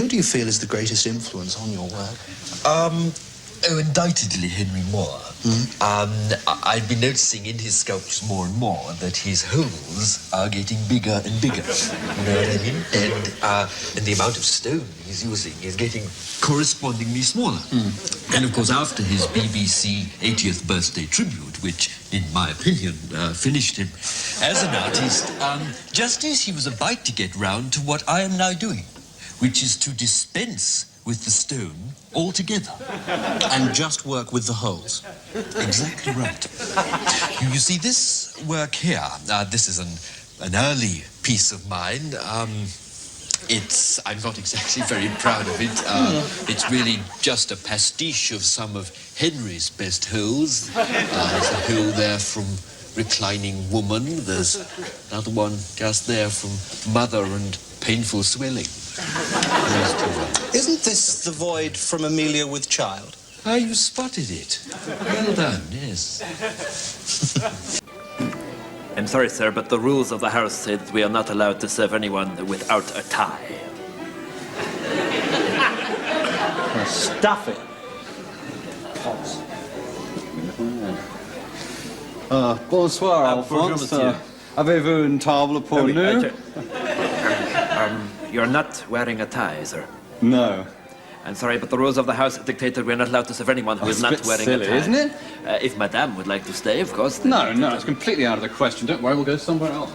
do you feel is the greatest influence on your work? Undoubtedly Henry Moore. I've been noticing in his sculptures more and more that his holes are getting bigger and bigger. You know what I mean? And the amount of stone he's using is getting correspondingly smaller. And of course, after his BBC 80th birthday tribute, which, in my opinion, finished him as an artist, just as he was about to get round to what I am now doing, which is to dispense with the stone altogether. And just work with the holes. Exactly right. You see, this work here, this is an early piece of mine. I'm not exactly very proud of it. It's really just a pastiche of some of Henry's best holes. There's a hole there from Reclining Woman. There's another one just there from Mother and Painful Swelling. Isn't this the void from Amelia with Child? Ah, you spotted it. Well done, yes. I'm sorry, sir, but the rules of the house say that we are not allowed to serve anyone without a tie. Stuff it. Pots. Bonsoir, Alphonse. Avez-vous une table pour nous? You're not wearing a tie, sir. No. I'm sorry, but the rules of the house dictate that we're not allowed to serve anyone who is not wearing silly, a tie. Isn't it? If Madame would like to stay, of course. No, it's completely out of the question. Don't worry, we'll go somewhere else.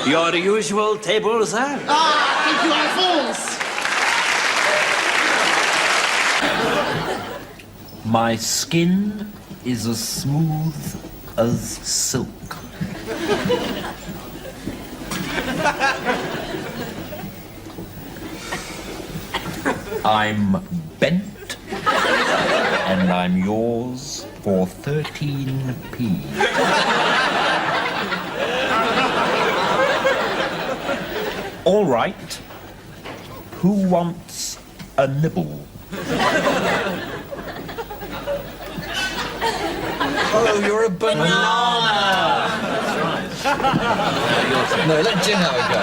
Your usual table, sir? Thank you, Alphonse. My skin is as smooth as silk. I'm bent, and I'm yours for 13p. All right. Who wants a nibble? Oh, you're a banana! That's right. No, let Jim have a go.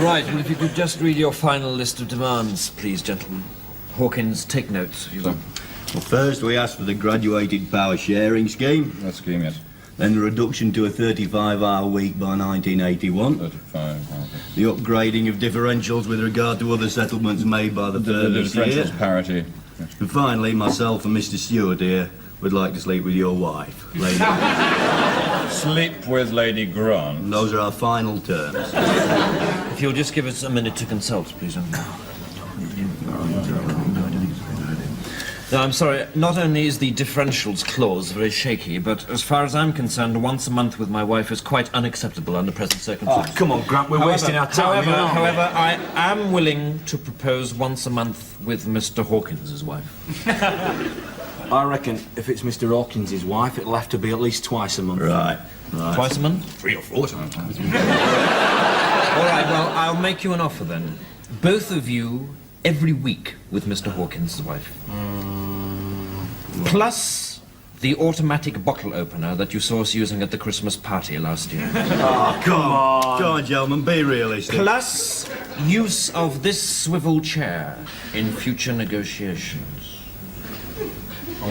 Right, well, if you could just read your final list of demands, please, gentlemen. Hawkins, take notes, if you will. Well, first we asked for the graduated power sharing scheme. That scheme, yes. Then the reduction to a 35-hour week by 1981. 35, The upgrading of differentials with regard to other settlements made by the firm the each year. differentials parity. Yes. And finally, myself and Mr. Stewart here would like to sleep with your wife, Lady. Sleep with Lady Grant. And those are our final terms. If you'll just give us a minute to consult, please. No, I'm sorry, not only is the differentials clause very shaky, but as far as I'm concerned, once a month with my wife is quite unacceptable under present circumstances. Oh, come on, Grant, we're wasting our time. However, I am willing to propose once a month with Mr. Hawkins' wife. I reckon if it's Mr. Hawkins' wife, it'll have to be at least twice a month. Right. Twice a month? 3 or 4 times. All right, well, I'll make you an offer then. Both of you every week with Mr. Hawkins' wife. Plus the automatic bottle opener that you saw us using at the Christmas party last year. Oh, come on. Come on, gentlemen, be realistic. Plus use of this swivel chair in future negotiations. I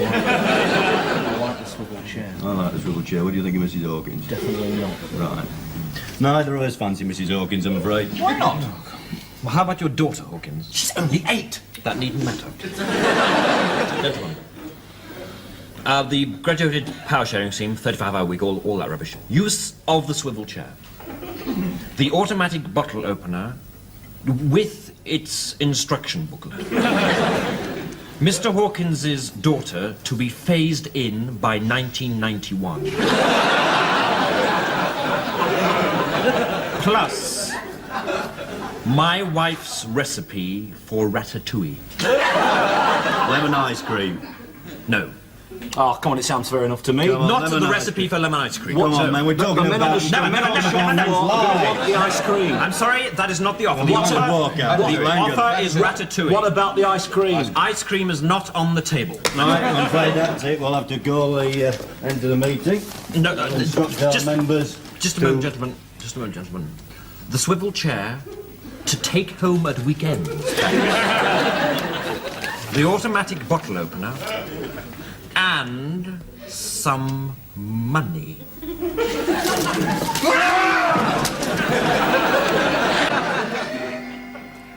like the swivel chair. I like the swivel chair. What do you think of Mrs. Hawkins? Definitely not. Right. Neither of us fancy Mrs. Hawkins, I'm afraid. Why not? Well, how about your daughter, Hawkins? She's only 8. That needn't matter. Gentlemen. The graduated power sharing scheme, 35-hour week, all that rubbish. Use of the swivel chair. The automatic bottle opener with its instruction booklet. Mr. Hawkins's daughter to be phased in by 1991. plus my wife's recipe for ratatouille. Lemon ice cream. No. Oh, come on, it sounds fair enough to me. Come on. Not lemon the ice recipe cream. for lemon ice cream. Come on, man, we're talking men about... want the ice cream. I'm sorry, that is not the offer. The What's offer, a walkout? the offer is ratatouille. What about the ice cream? Ice cream is not on the table. Right, I'm afraid that's it. We'll have to call the end of the meeting. No, Instruct our members just a moment, gentlemen. Just a moment, gentlemen. The swivel chair to take home at weekends. The automatic bottle opener and some money.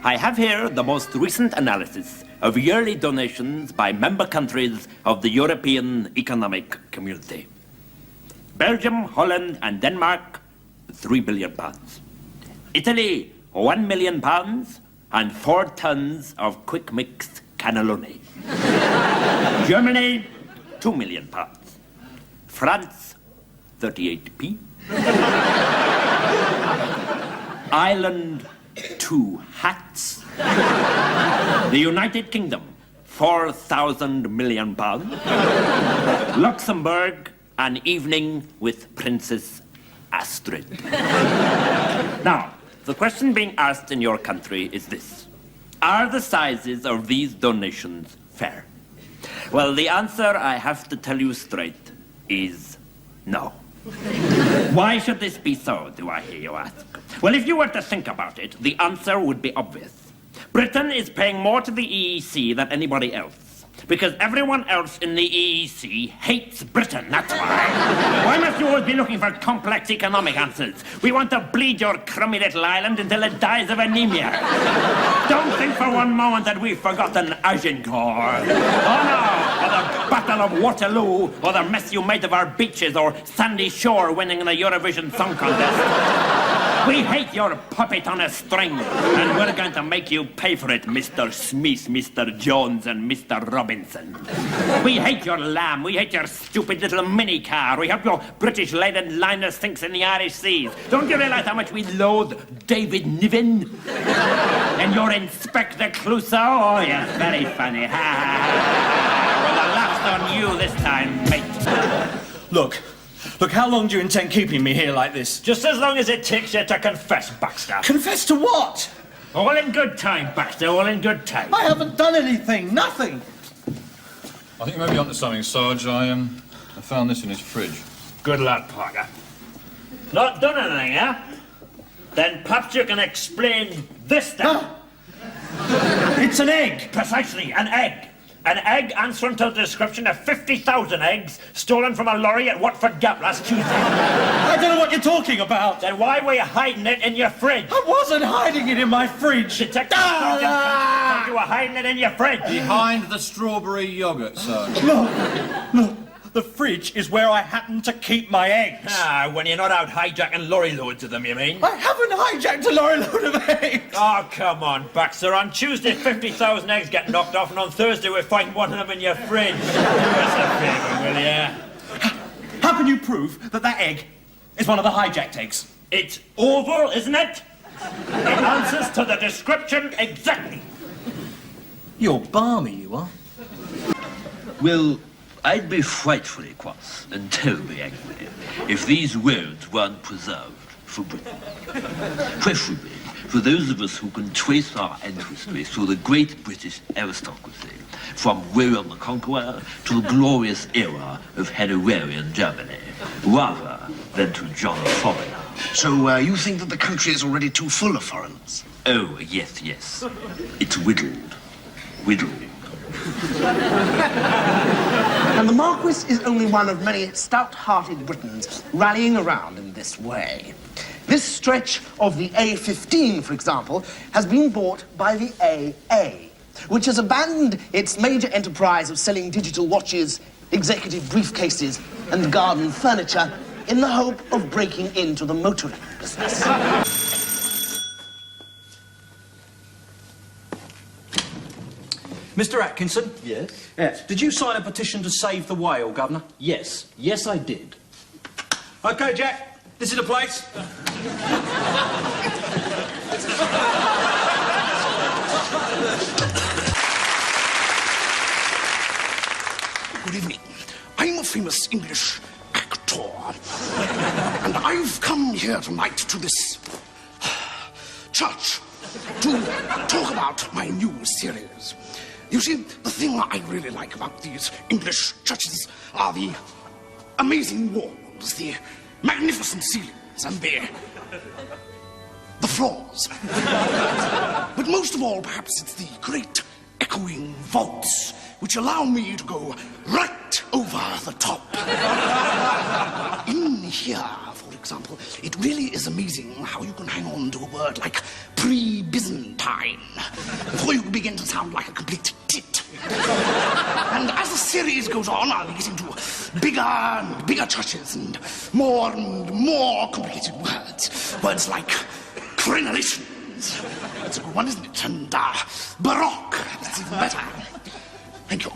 I have here the most recent analysis of yearly donations by member countries of the European Economic Community. Belgium, Holland and Denmark, £3 billion. Italy, £1 million and 4 tons of quick mix cannelloni. Germany, £2 million. France, 38p. Ireland, 2 hats. The United Kingdom, £4,000 million. Luxembourg, an evening with Princess Astrid. Now, the question being asked in your country is this. Are the sizes of these donations fair? Well, the answer, I have to tell you straight, is no. Why should this be so, do I hear you ask? Well, if you were to think about it, the answer would be obvious. Britain is paying more to the EEC than anybody else. Because everyone else in the EEC hates Britain, that's why. Why must you always be looking for complex economic answers? We want to bleed your crummy little island until it dies of anemia. Don't think for one moment that we've forgotten Agincourt. Oh no, or the Battle of Waterloo, or the mess you made of our beaches, or Sandy Shore winning the Eurovision Song Contest. We hate your puppet on a string, and we're going to make you pay for it, Mr. Smith, Mr. Jones, and Mr. Robinson. We hate your lamb, we hate your stupid little mini-car, we hope your British laden liner sinks in the Irish seas. Don't you realise how much we loathe David Niven? And your Inspector Clouseau? Oh, yes, very funny. Ha, ha, ha. Well, the laugh's on you this time, mate. Look, how long do you intend keeping me here like this? Just as long as it takes you to confess, Baxter. Confess to what? All in good time, Baxter, all in good time. I haven't done anything, nothing. I think you may be onto something, Sarge. I found this in his fridge. Good lad, Parker. Not done anything, eh? Then perhaps you can explain this then. It's an egg. Precisely, an egg. An egg answering to the description of 50,000 eggs stolen from a lorry at Watford Gap last Tuesday. I don't know what you're talking about. Then why were you hiding it in your fridge? I wasn't hiding it in my fridge. Detective Sergeant said you were hiding it in your fridge. Behind the strawberry yoghurt, Sarge. Look, the fridge is where I happen to keep my eggs. Ah, when you're not out hijacking lorry loads of them, you mean? I haven't hijacked a lorry load of eggs. Oh, come on, Baxter. On Tuesday, 50,000 eggs get knocked off, and on Thursday, we find one of them in your fridge. Do us a favour, will ya? How can you prove that egg is one of the hijacked eggs? It's oval, isn't it? It answers to the description exactly. You're balmy, you are. Well, I'd be frightfully cross and terribly angry if these words weren't preserved for Britain. Preferably for those of us who can trace our ancestry through the great British aristocracy, from William the Conqueror to the glorious era of Hanoverian Germany, rather than to John the Foreigner. So, you think that the country is already too full of foreigners? Oh, yes. It's whittled. And the Marquis is only one of many stout-hearted Britons rallying around in this way. This stretch of the A15, for example, has been bought by the AA, which has abandoned its major enterprise of selling digital watches, executive briefcases, and garden furniture in the hope of breaking into the motoring business. Mr. Atkinson? Yes? Did you sign a petition to save the whale, Governor? Yes, I did. OK, Jack. This is the place. Good evening. I'm a famous English actor. And I've come here tonight to this church to talk about my new series. You see, the thing I really like about these English churches are the amazing walls, the magnificent ceilings, and the floors. But most of all, perhaps it's the great echoing vaults which allow me to go right over the top. In here, for example, it really is amazing how you can hang on to a word like pre-Byzantine before you begin to sound like a complete tit. And as the series goes on, I'll be getting to bigger and bigger churches and more complicated words. Words like crenellations. That's a good one, isn't it? And baroque. That's even better. Thank you.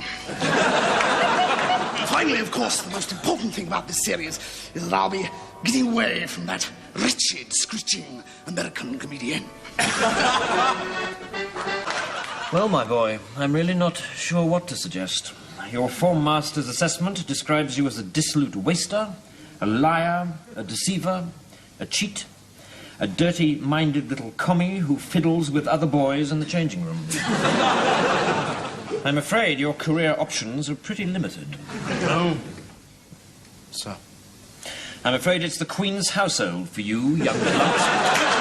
Finally, of course, the most important thing about this series is that I'll be getting away from that wretched, screeching American comedian. Well, my boy, I'm really not sure what to suggest. Your form master's assessment describes you as a dissolute waster, a liar, a deceiver, a cheat, a dirty-minded little commie who fiddles with other boys in the changing room. I'm afraid your career options are pretty limited. Oh. Sir. I'm afraid it's the Queen's household for you, young blunt.